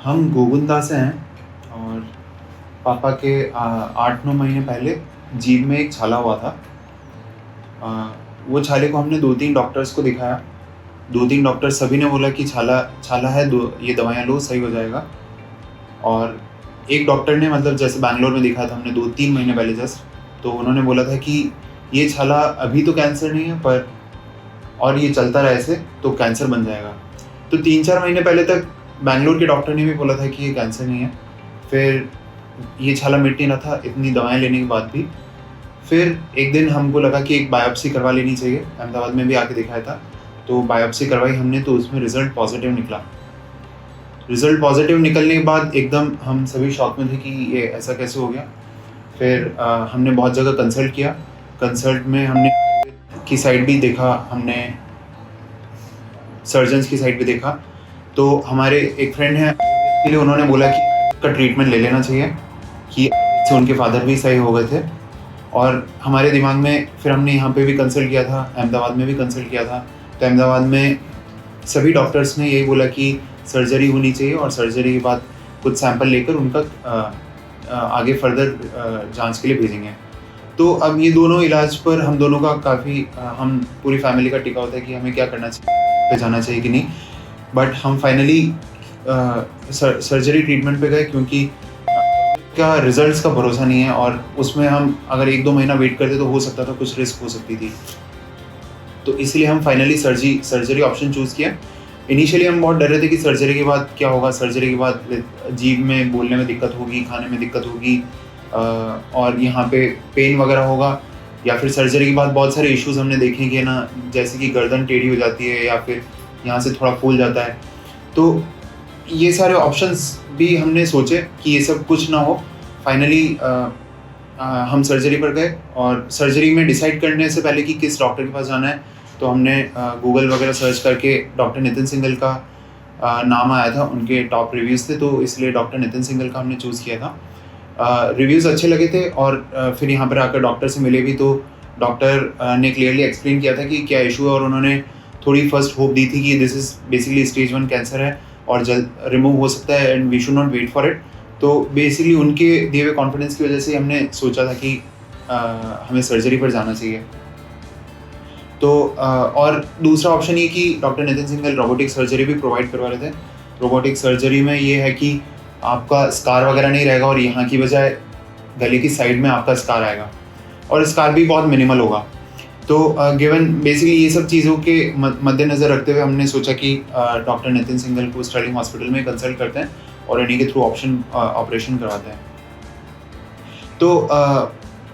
हम गोविंदा से हैं और पापा के 8-9 महीने पहले जीभ में एक छाला हुआ था। वो छाले को हमने 2-3 डॉक्टर्स को दिखाया। 2-3 डॉक्टर सभी ने बोला कि छाला छाला है, ये दवाइयाँ लो सही हो जाएगा। और एक डॉक्टर ने मतलब जैसे बैंगलोर में दिखाया था हमने 2-3 महीने पहले जस्ट, तो उन्होंने बोला था कि ये छाला अभी तो कैंसर नहीं है पर और ये चलता रहा ऐसे तो कैंसर बन जाएगा। तो 3-4 महीने पहले तक बैंगलोर के डॉक्टर ने भी बोला था कि ये कैंसर नहीं है। फिर ये छाला मिट नहीं रहा था इतनी दवाएँ लेने के बाद भी। फिर एक दिन हमको लगा कि एक बायोप्सी करवा लेनी चाहिए, अहमदाबाद में भी आके दिखाया था। तो बायोप्सी करवाई हमने, तो उसमें रिज़ल्ट पॉज़िटिव निकला। रिज़ल्ट पॉज़िटिव निकलने के बाद एकदम हम सभी शॉक में थे कि ये ऐसा कैसे हो गया। फिर हमने बहुत जगह कंसल्ट किया। कंसल्ट में हमने की साइड भी देखा, हमने सर्जन्स की साइड भी देखा। तो हमारे एक फ्रेंड हैं, इसलिए उन्होंने बोला कि का ट्रीटमेंट ले लेना चाहिए, कि से उनके फादर भी सही हो गए थे। और हमारे दिमाग में फिर हमने यहाँ पे भी कंसल्ट किया था, अहमदाबाद में भी कंसल्ट किया था। तो अहमदाबाद में सभी डॉक्टर्स ने यही बोला कि सर्जरी होनी चाहिए और सर्जरी के बाद कुछ सैंपल लेकर उनका आगे फर्दर जांच के लिए भेजेंगे। तो अब ये दोनों इलाज पर हम दोनों का काफ़ी हम पूरी फैमिली का टिका होता है कि हमें क्या करना चाहिए, पे जाना चाहिए कि नहीं। बट हम फाइनली सर्जरी ट्रीटमेंट पे गए, क्योंकि क्या रिजल्ट्स का भरोसा नहीं है और उसमें हम अगर 1-2 महीना वेट करते तो हो सकता था, कुछ रिस्क हो सकती थी। तो इसलिए हम फाइनली सर्जरी ऑप्शन चूज़ किया। इनिशियली हम बहुत डर रहे थे कि सर्जरी के बाद क्या होगा, सर्जरी के बाद जीभ में बोलने में दिक्कत होगी, खाने में दिक्कत होगी और यहाँ पे पेन वगैरह होगा, या फिर सर्जरी के बाद बहुत सारे इश्यूज़ हमने देखे कि ना, जैसे कि गर्दन टेढ़ी हो जाती है या फिर यहाँ से थोड़ा फूल जाता है। तो ये सारे ऑप्शंस भी हमने सोचे कि ये सब कुछ ना हो। फाइनली हम सर्जरी पर गए और सर्जरी में डिसाइड करने से पहले कि किस डॉक्टर के पास जाना है, तो हमने गूगल वगैरह सर्च करके डॉक्टर नितिन सिंघल का नाम आया था, उनके टॉप रिव्यूज़ थे, तो इसलिए डॉक्टर नितिन सिंघल का हमने चूज़ किया था। रिव्यूज़ अच्छे लगे थे और फिर यहाँ पर आकर डॉक्टर से मिले भी, तो डॉक्टर ने क्लियरली एक्सप्लेन किया था कि क्या इशू है, और उन्होंने थोड़ी फर्स्ट होप दी थी कि this is basically stage 1 cancer है और जल्द रिमूव हो सकता है and we should not wait for it. तो बेसिकली उनके दिए हुए कॉन्फिडेंस की वजह से हमने सोचा था कि हमें सर्जरी पर जाना चाहिए। तो और दूसरा ऑप्शन ये कि doctor Nitin Singhal robotic surgery भी प्रोवाइड करवा रहे थे। रोबोटिक सर्जरी में ये है कि आपका स्कार वगैरह नहीं रहेगा और यहाँ की बजाय गले की साइड में आपका स्कार आएगा और स्कार भी बहुत मिनिमल होगा। तो गिवन बेसिकली ये सब चीज़ों के मद्देनज़र रखते हुए हमने सोचा कि डॉक्टर नितिन सिंघल को स्टर्लिंग हॉस्पिटल में कंसल्ट करते हैं और इन्हीं के थ्रू ऑपरेशन करवाते हैं। तो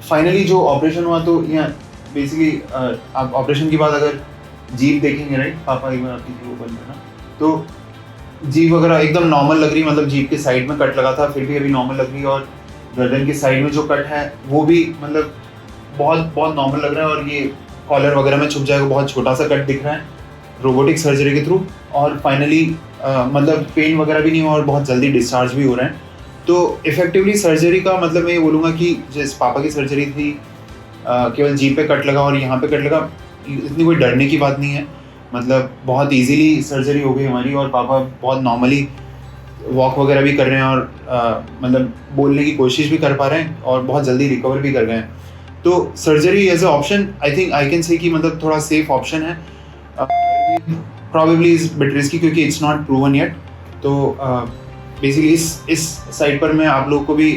फाइनली जो ऑपरेशन हुआ, तो यहाँ बेसिकली आप ऑपरेशन के बाद अगर जीभ देखेंगे, राइट पापा, एक बार आपकी जीभ ओपन करना, तो जीभ वगैरह एकदम नॉर्मल लग रही, मतलब जीभ के साइड में कट लगा था फिर भी अभी नॉर्मल लग रही है, और गर्दन के साइड में जो कट है वो भी मतलब बहुत बहुत नॉर्मल लग रहा है, और ये कॉलर वगैरह में छुप जाएगा, बहुत छोटा सा कट दिख रहा है रोबोटिक सर्जरी के थ्रू। और फाइनली मतलब पेन वगैरह भी नहीं हुआ और बहुत जल्दी डिस्चार्ज भी हो रहे हैं। तो इफेक्टिवली सर्जरी का मतलब मैं ये बोलूँगा कि जिस पापा की सर्जरी थी, केवल जीभ पे कट लगा और यहाँ पे कट लगा, इतनी कोई डरने की बात नहीं है। मतलब बहुत इजीली सर्जरी हो गई हमारी और पापा बहुत नॉर्मली वॉक वगैरह भी कर रहे हैं और मतलब बोलने की कोशिश भी कर पा रहे हैं और बहुत जल्दी रिकवर भी कर गए हैं। तो surgery as a option I think I can say कि मतलब थोड़ा सेफ ऑप्शन है। प्रॉबेबली इज बिट रिस्की क्योंकि इट्स नॉट प्रूवन येट। तो बेसिकली इस साइड पर मैं आप लोगों को भी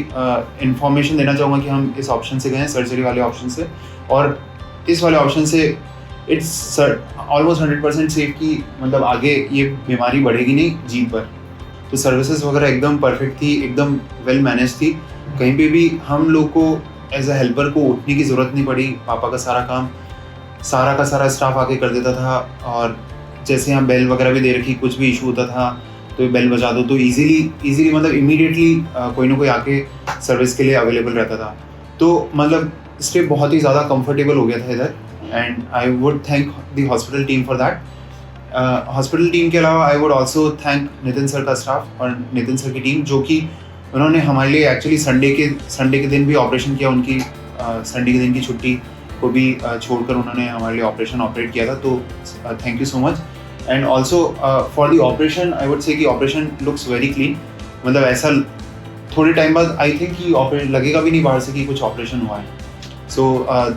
इंफॉर्मेशन देना चाहूँगा कि हम इस ऑप्शन से गए हैं, सर्जरी वाले ऑप्शन से, और इस वाले ऑप्शन से इट्स ऑलमोस्ट 100% सेफ कि मतलब आगे ये बीमारी बढ़ेगी नहीं जीभ पर। तो सर्विसेज वगैरह एकदम परफेक्ट थी, एकदम वेल मैनेज थी। कहीं पे भी हम लोग को एज अ हेल्पर को उठने की ज़रूरत नहीं पड़ी। पापा का सारा काम सारा का सारा स्टाफ आके कर देता था, और जैसे यहाँ बेल वगैरह भी दे रखी, कुछ भी इशू होता था तो बेल बजा दो तो इजीली मतलब इमीडिएटली कोई ना कोई आके सर्विस के लिए अवेलेबल रहता था। तो मतलब स्टे बहुत ही ज़्यादा कंफर्टेबल हो गया था इधर, and I would thank the hospital team for that. Hospital team के अलावा I would also thank Nitin sir का स्टाफ और नितिन सर की टीम, जो कि उन्होंने हमारे लिए एक्चुअली संडे के दिन भी ऑपरेशन किया। उनकी संडे के दिन की छुट्टी को भी छोड़कर उन्होंने हमारे लिए ऑपरेट किया था। तो thank you so much. And also for the operation I would say कि ऑपरेशन लुक्स वेरी क्लीन। मतलब ऐसा थोड़े टाइम बाद आई थिंक कि ऑपरेशन लगेगा भी नहीं बाहर से कि कुछ ऑपरेशन हुआ है। So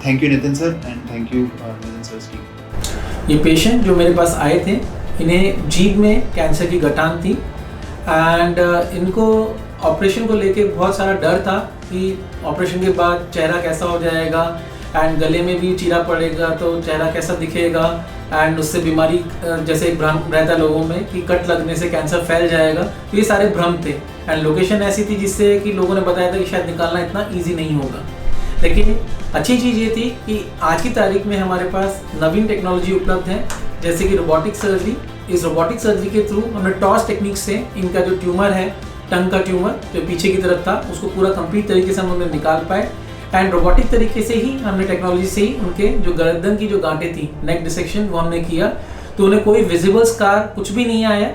thank you Nitin sir and thank you Nitin sir team. ये पेशेंट जो मेरे पास आए थे, इन्हें जीभ में कैंसर की गठान थी एंड इनको ऑपरेशन को लेके बहुत सारा डर था कि ऑपरेशन के बाद चेहरा कैसा हो जाएगा एंड गले में भी चीरा पड़ेगा तो चेहरा कैसा दिखेगा एंड उससे बीमारी जैसे एक भ्रम रहता है लोगों में कि कट लगने से कैंसर फैल जाएगा। तो ये सारे भ्रम थे एंड लोकेशन ऐसी थी जिससे कि लोगों ने बताया था कि शायद निकालना इतना ईजी नहीं होगा। लेकिन अच्छी चीज़ ये थी कि आज की तारीख में हमारे पास नवीन टेक्नोलॉजी उपलब्ध है, जैसे कि रोबोटिक सर्जरी। इस रोबोटिक सर्जरी के थ्रू हमने टॉस टेक्निक से इनका जो ट्यूमर है, टंग का ट्यूमर जो पीछे की तरफ था, उसको पूरा कंप्लीट तरीके से हम उन्हें निकाल पाए एंड रोबोटिक तरीके से ही हमने टेक्नोलॉजी से ही उनके जो गर्दन की जो गांठें थी, नेक डिसेक्शन, वो हमने किया। तो उन्हें कोई विजिबल स्कार कुछ भी नहीं आया।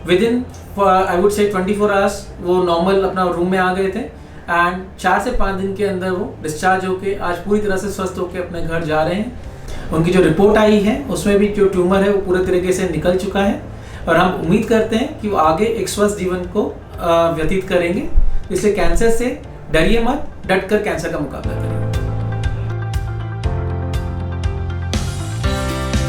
With in I would say 24 hours वो नॉर्मल अपना रूम में आ गए थे एंड 4 से 5 दिन के अंदर वो डिस्चार्ज होके आज पूरी तरह से स्वस्थ होकर अपने घर जा रहे हैं। उनकी जो रिपोर्ट आई है उसमें भी जो ट्यूमर है वो पूरे तरीके से निकल चुका है और हम उम्मीद करते हैं कि वो आगे एक स्वस्थ जीवन को व्यतीत करेंगे। इसलिए कैंसर से डरिए मत, डट कर कैंसर का मुकाबला करें।